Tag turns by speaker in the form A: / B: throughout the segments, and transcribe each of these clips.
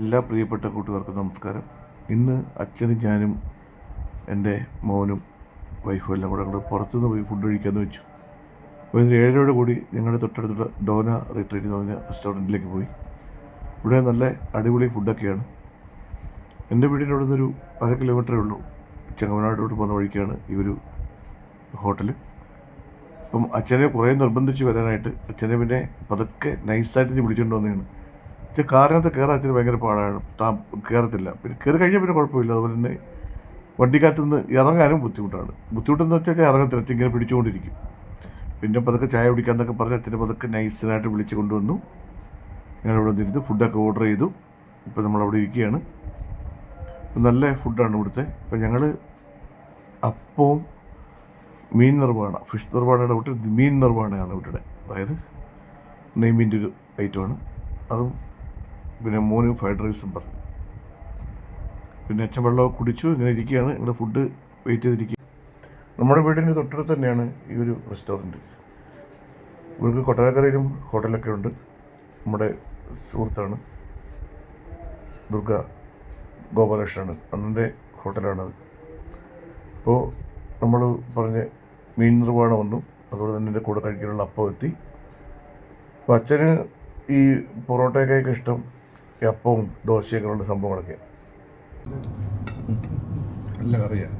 A: എല്ലാ പ്രിയപ്പെട്ട കൂട്ടുകാർക്കും നമസ്കാരം. ഇന്ന് അച്ഛനും ഞാനും എൻ്റെ മോനും വൈഫും എല്ലാം കൂടെ പുറത്തുനിന്ന് പോയി ഫുഡ് കഴിക്കാമെന്ന് വെച്ചു. അപ്പോൾ ഇതിന് 7:00 കൂടി ഞങ്ങളുടെ തൊട്ടടുത്തുള്ള ഡോന റിട്രീറ്റ് എന്ന് പറഞ്ഞ റെസ്റ്റോറൻറ്റിലേക്ക് പോയി. ഇവിടെ നല്ല അടിപൊളി ഫുഡൊക്കെയാണ്. എൻ്റെ വീടിൻ്റെ അവിടെ നിന്നൊരു 1/2 കിലോമീറ്ററേ ഉള്ളൂ. ചെങ്ങമനാട്ടിലോട്ട് പോകുന്ന വഴിക്കാണ് ഈ ഒരു ഹോട്ടൽ. അപ്പം അച്ഛനെ കുറേ നിർബന്ധിച്ച് വരാനായിട്ട് അച്ഛനെ പിന്നെ പതുക്കെ നൈസായിട്ട് വിളിച്ചുകൊണ്ട് വന്നതാണ്. കാറിനകത്ത് കയറാൻ അച്ഛന് ഭയങ്കര പാടാണ്. കയറത്തില്ല. പിന്നെ കയറി കഴിഞ്ഞാൽ പിന്നെ കുഴപ്പമില്ല. അതുപോലെ തന്നെ വണ്ടിക്കകത്ത് നിന്ന് ഇറങ്ങാനും ബുദ്ധിമുട്ടെന്ന് വെച്ചാൽ ഇറങ്ങത്തില്ല. അച്ഛൻ ഇങ്ങനെ പിടിച്ചുകൊണ്ടിരിക്കും. പിന്നെ പതുക്കെ ചായ കുടിക്കാമെന്നൊക്കെ പറഞ്ഞ് അച്ഛനെ പതുക്കെ നൈസിനായിട്ട് വിളിച്ച് കൊണ്ടുവന്നു. ഞങ്ങളിവിടെ വന്നിരുന്ന് ഫുഡൊക്കെ ഓർഡർ ചെയ്തു. ഇപ്പോൾ നമ്മളവിടെ ഇരിക്കുകയാണ്. നല്ല ഫുഡാണ് ഇവിടുത്തെ. ഇപ്പം ഞങ്ങൾ അപ്പവും മീൻ നിർവ്വാണ, ഫിഷ് നിർവ്വാണയുടെ കൂട്ട് മീൻ നിർവ്വാണയാണ് ഇവിടെ. അതായത് നെയ്മീൻ്റെ ഒരു ഐറ്റമാണ്. അതും പിന്നെ മോന് ഫ്രൈഡ് റൈസും പറഞ്ഞു. പിന്നെ അച്ഛൻ വെള്ളമൊക്കെ കുടിച്ചു. ഇങ്ങനെ ഇരിക്കുകയാണ്. ഇവിടെ ഫുഡ് വെയിറ്റ് ചെയ്തിരിക്കുക. നമ്മുടെ വീടിൻ്റെ തൊട്ടടുത്ത് തന്നെയാണ് ഈ ഒരു റെസ്റ്റോറൻറ്റ്. ഇവർക്ക് കൊട്ടാരക്കരയിലും ഹോട്ടലൊക്കെ ഉണ്ട്. നമ്മുടെ സുഹൃത്താണ് ദുർഗ ഗോപാലകൃഷ്ണനാണ്, അന്നൻ്റെ ഹോട്ടലാണത്. അപ്പോൾ നമ്മൾ പറഞ്ഞ മീൻ നിർവ്വാണ വന്നു. അതുപോലെ തന്നെ എൻ്റെ കൂടെ കഴിക്കാനുള്ള അപ്പം എത്തി. അപ്പോൾ അച്ഛന് ഈ പൊറോട്ടയൊക്കെ ഇഷ്ടം ഈ അപ്പവും ദോശയൊക്കെയുള്ള സംഭവങ്ങളൊക്കെ. നല്ല കറിയാണ്.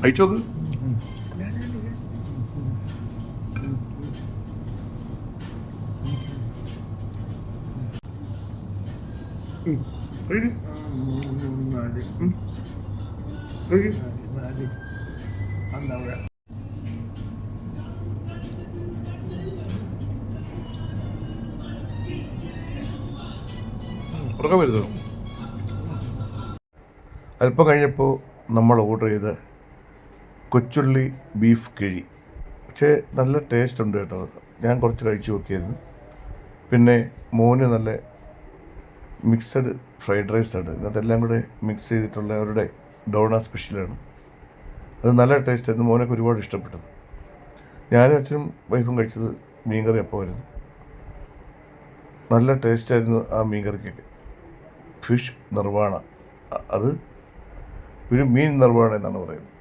A: അയച്ചോക്ക്. ഉറക്കം വരുന്നു. അല്പം കഴിഞ്ഞപ്പോൾ നമ്മൾ ഓർഡർ ചെയ്ത കൊച്ചുള്ളി ബീഫ് കിഴി. പക്ഷേ നല്ല ടേസ്റ്റ് ഉണ്ട് കേട്ടോ. ഞാൻ കുറച്ച് കഴിച്ചു നോക്കിയായിരുന്നു. പിന്നെ മോന് നല്ല മിക്സഡ് ഫ്രൈഡ് റൈസാണ്. അതെല്ലാം കൂടെ മിക്സ് ചെയ്തിട്ടുള്ള അവരുടെ ഡോണ സ്പെഷ്യലാണ്. അത് നല്ല ടേസ്റ്റായിരുന്നു. മോനൊക്കെ ഒരുപാട് ഇഷ്ടപ്പെട്ടത്. ഞാനും അച്ഛനും വൈഫും കഴിച്ചത് മീൻകറി അപ്പമായിരുന്നു. നല്ല ടേസ്റ്റായിരുന്നു ആ മീൻകറിക്കൊക്കെ. ഫിഷ് നിർവ്വാണ, അത് ഒരു മീൻ നിർവ്വാണ എന്നാണ് പറയുന്നത്.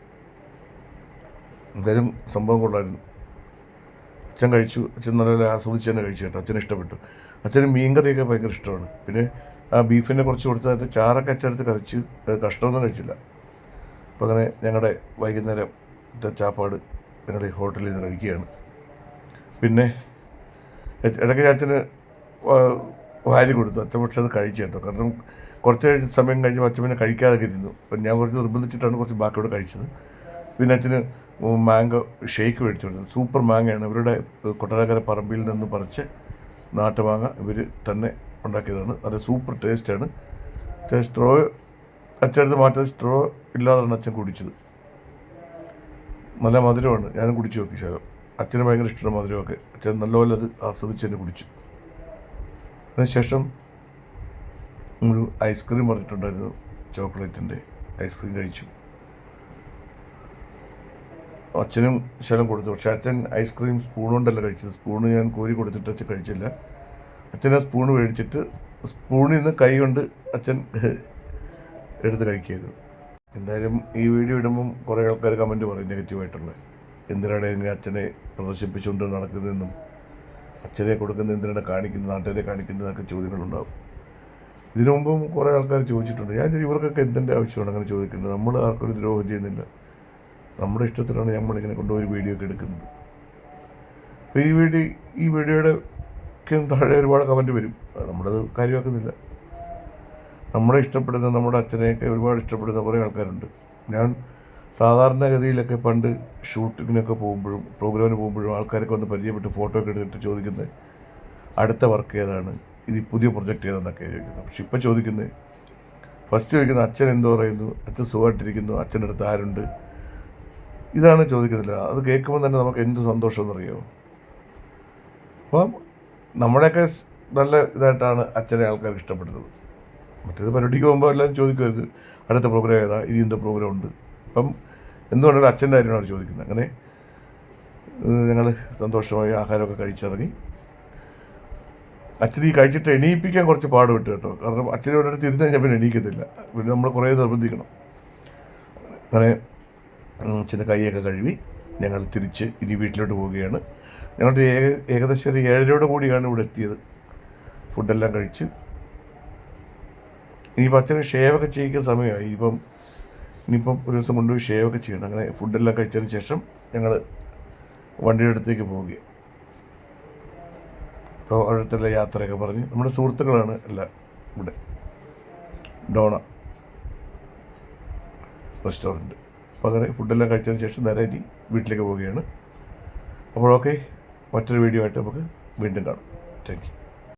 A: എന്തായാലും സംഭവം കൊള്ളായിരുന്നു. അച്ഛൻ കഴിച്ചു. അച്ഛൻ നല്ല ആസ്വദിച്ച് തന്നെ കഴിച്ചു കേട്ടോ. അച്ഛന് ഇഷ്ടപ്പെട്ടു. അച്ഛന് മീൻകറിയൊക്കെ ഭയങ്കര ഇഷ്ടമാണ്. പിന്നെ ആ ബീഫിനെ കുറച്ച് കൊടുത്തതിൻ്റെ ചാറൊക്കെ അച്ഛനടുത്ത് കഴിച്ച് കഷ്ടമൊന്നും കഴിച്ചില്ല. അപ്പോൾ അങ്ങനെ ഞങ്ങളുടെ വൈകുന്നേരത്തെ ചാപ്പാട് ഞങ്ങളുടെ ഹോട്ടലിൽ നിന്ന് കഴിക്കുകയാണ്. പിന്നെ ഇടയ്ക്ക് അച്ഛന് വാരി കൊടുത്തു. അച്ഛൻ പക്ഷെ അത് കഴിച്ചു കേട്ടോ. കാരണം കുറച്ച് സമയം കഴിഞ്ഞപ്പോൾ അച്ഛൻ പിന്നെ കഴിക്കാതെ ഇരുന്നു. അപ്പം ഞാൻ കുറച്ച് നിർബന്ധിച്ചിട്ടാണ് കുറച്ച് ബാക്കിയോടെ കഴിച്ചത്. പിന്നെ അച്ഛന് മാംഗോ ഷേക്ക് മേടിച്ചു കൊടുത്തു. സൂപ്പർ മാങ്ങയാണ്. ഇവരുടെ കൊട്ടാരക്കര പറമ്പിൽ നിന്ന് പറിച്ച് നാട്ടുമാങ്ങ ഇവർ തന്നെ ഉണ്ടാക്കിയതാണ്. അത് സൂപ്പർ ടേസ്റ്റാണ്. സ്ട്രോ അച്ഛനടുത്ത് മാറ്റാതെ സ്ട്രോ ഇല്ലാതാണ് അച്ഛൻ കുടിച്ചത്. നല്ല മധുരമാണ്. ഞാനും കുടിച്ചു നോക്കി. ശേഷം അച്ഛന് ഭയങ്കര ഇഷ്ടമാണ് മധുരമൊക്കെ. അച്ഛൻ നല്ലപോലെ അത് ആസ്വദിച്ച് തന്നെ കുടിച്ചു. അതിനുശേഷം ഒരു ഐസ്ക്രീം പറഞ്ഞിട്ടുണ്ടായിരുന്നു. ചോക്ലേറ്റിൻ്റെ ഐസ്ക്രീം കഴിച്ചു. അച്ഛനും ശലം കൊടുത്തു. പക്ഷേ അച്ഛൻ ഐസ്ക്രീം സ്പൂൺ കൊണ്ടല്ല കഴിച്ചത്. സ്പൂണ് ഞാൻ കോരി കൊടുത്തിട്ട് അച്ഛൻ കഴിച്ചില്ല. അച്ഛൻ ആ സ്പൂൺ മേടിച്ചിട്ട് സ്പൂണിൽ നിന്ന് കൈ കൊണ്ട് അച്ഛൻ എടുത്ത് കഴിക്കുകയായിരുന്നു. എന്തായാലും ഈ വീഡിയോ ഇടുമ്പം കുറേ ആൾക്കാർ കമൻറ്റ് പറയും നെഗറ്റീവായിട്ടുള്ള. എന്തിനാണ് ഇങ്ങനെ അച്ഛനെ പ്രദർശിപ്പിച്ചുകൊണ്ട് നടക്കുന്നതെന്നും അച്ഛനെ കൊടുക്കുന്ന എന്തിനാണ് കാണിക്കുന്നത്, നാട്ടുകാരെ കാണിക്കുന്നതൊക്കെ ചോദ്യങ്ങളുണ്ടാകും. ഇതിനു മുമ്പും കുറേ ആൾക്കാർ ചോദിച്ചിട്ടുണ്ട്. ഞാൻ ഇവർക്കൊക്കെ എന്തിൻ്റെ ആവശ്യമാണ് അങ്ങനെ ചോദിക്കേണ്ടത്? നമ്മൾ ആർക്കൊരു ദ്രോഹം ചെയ്യുന്നില്ല. നമ്മുടെ ഇഷ്ടത്തിലാണ് നമ്മളിങ്ങനെ കൊണ്ടുപോയി വീഡിയോ ഒക്കെ എടുക്കുന്നത്. അപ്പോൾ ഈ വീഡിയോയുടെ ഒക്കെ താഴെ ഒരുപാട് കമൻറ്റ് വരും. നമ്മളത് കാര്യമാക്കുന്നില്ല. നമ്മളെ ഇഷ്ടപ്പെടുന്ന നമ്മുടെ അച്ഛനെയൊക്കെ ഒരുപാട് ഇഷ്ടപ്പെടുന്ന കുറേ ആൾക്കാരുണ്ട്. ഞാൻ സാധാരണഗതിയിലൊക്കെ പണ്ട് ഷൂട്ടിങ്ങിനൊക്കെ പോകുമ്പോഴും പ്രോഗ്രാമിന് പോകുമ്പോഴും ആൾക്കാരൊക്കെ വന്ന് പരിചയപ്പെട്ട് ഫോട്ടോ ഒക്കെ എടുത്തിട്ട് ചോദിക്കുന്നത് അടുത്ത വർക്ക് ഏതാണ്, ഇനി പുതിയ പ്രൊജക്റ്റ് ഏതാണെന്നൊക്കെ ചോദിക്കുന്നത്. പക്ഷെ ഇപ്പം ചോദിക്കുന്നത്, ഫസ്റ്റ് ചോദിക്കുന്നത് അച്ഛൻ എന്ത് പറയുന്നു, അച്ഛൻ സുഖമായിട്ടിരിക്കുന്നു, അച്ഛൻ്റെ അടുത്ത് ആരുണ്ട്, ഇതാണ് ചോദിക്കുന്നില്ല. അത് കേൾക്കുമ്പോൾ തന്നെ നമുക്ക് എന്ത് സന്തോഷമെന്നറിയാമോ. അപ്പം നമ്മുടെയൊക്കെ നല്ല ഇതായിട്ടാണ് അച്ഛനെ ആൾക്കാർക്ക് ഇഷ്ടപ്പെടുന്നത്. മറ്റേത് പരിപാടിക്ക് പോകുമ്പോൾ എല്ലാവരും ചോദിക്കരുത് അടുത്ത പ്രോഗ്രാം ഏതാ, ഇനി എന്ത് പ്രോഗ്രാം ഉണ്ട്. അപ്പം എന്തുകൊണ്ടാണ് അച്ഛൻ്റെ കാര്യമാണ് അവർ ചോദിക്കുന്നത്. അങ്ങനെ ഞങ്ങൾ സന്തോഷമായി ആഹാരമൊക്കെ കഴിച്ചിറങ്ങി. അച്ഛൻ ഈ കഴിച്ചിട്ട് എണീപ്പിക്കാൻ കുറച്ച് പാട് വിട്ടു കേട്ടോ. കാരണം അച്ഛനോട് അടുത്ത് ഇരുന്ന് കഴിഞ്ഞാൽ പിന്നെ എണീക്കത്തില്ല, പിന്നെ നമ്മൾ കുറേ നിർബന്ധിക്കണം. അങ്ങനെ അച്ഛൻ്റെ കൈയൊക്കെ കഴുകി ഞങ്ങൾ തിരിച്ച് ഇനി വീട്ടിലോട്ട് പോവുകയാണ്. ഞങ്ങളുടെ ഏകദേശം ഒരു 7:30 കൂടിയാണ് ഇവിടെ എത്തിയത്. ഫുഡെല്ലാം കഴിച്ച് ഇനിയിപ്പോൾ അച്ഛന് ഷേവൊക്കെ ചെയ്യിക്കുന്ന സമയമായി. ഇനിയിപ്പം ഒരു ദിവസം കൊണ്ടുപോയി ഷേവൊക്കെ ചെയ്യണം. അങ്ങനെ ഫുഡെല്ലാം കഴിച്ചതിന് ശേഷം ഞങ്ങൾ വണ്ടിയുടെ അടുത്തേക്ക് പോവുകയാണ്. അപ്പോൾ അടുത്തുള്ള യാത്രയൊക്കെ പറഞ്ഞ് നമ്മുടെ സുഹൃത്തുക്കളാണ് എല്ലാം ഇവിടെ. Donna restaurant. അപ്പോൾ അങ്ങനെ ഫുഡെല്ലാം കഴിച്ചതിന് ശേഷം നേരെ ഇനി വീട്ടിലേക്ക് പോവുകയാണ്. അപ്പോഴൊക്കെ മറ്റൊരു വീഡിയോ ആയിട്ട് നമുക്ക് വീണ്ടും കാണാം. Thank you.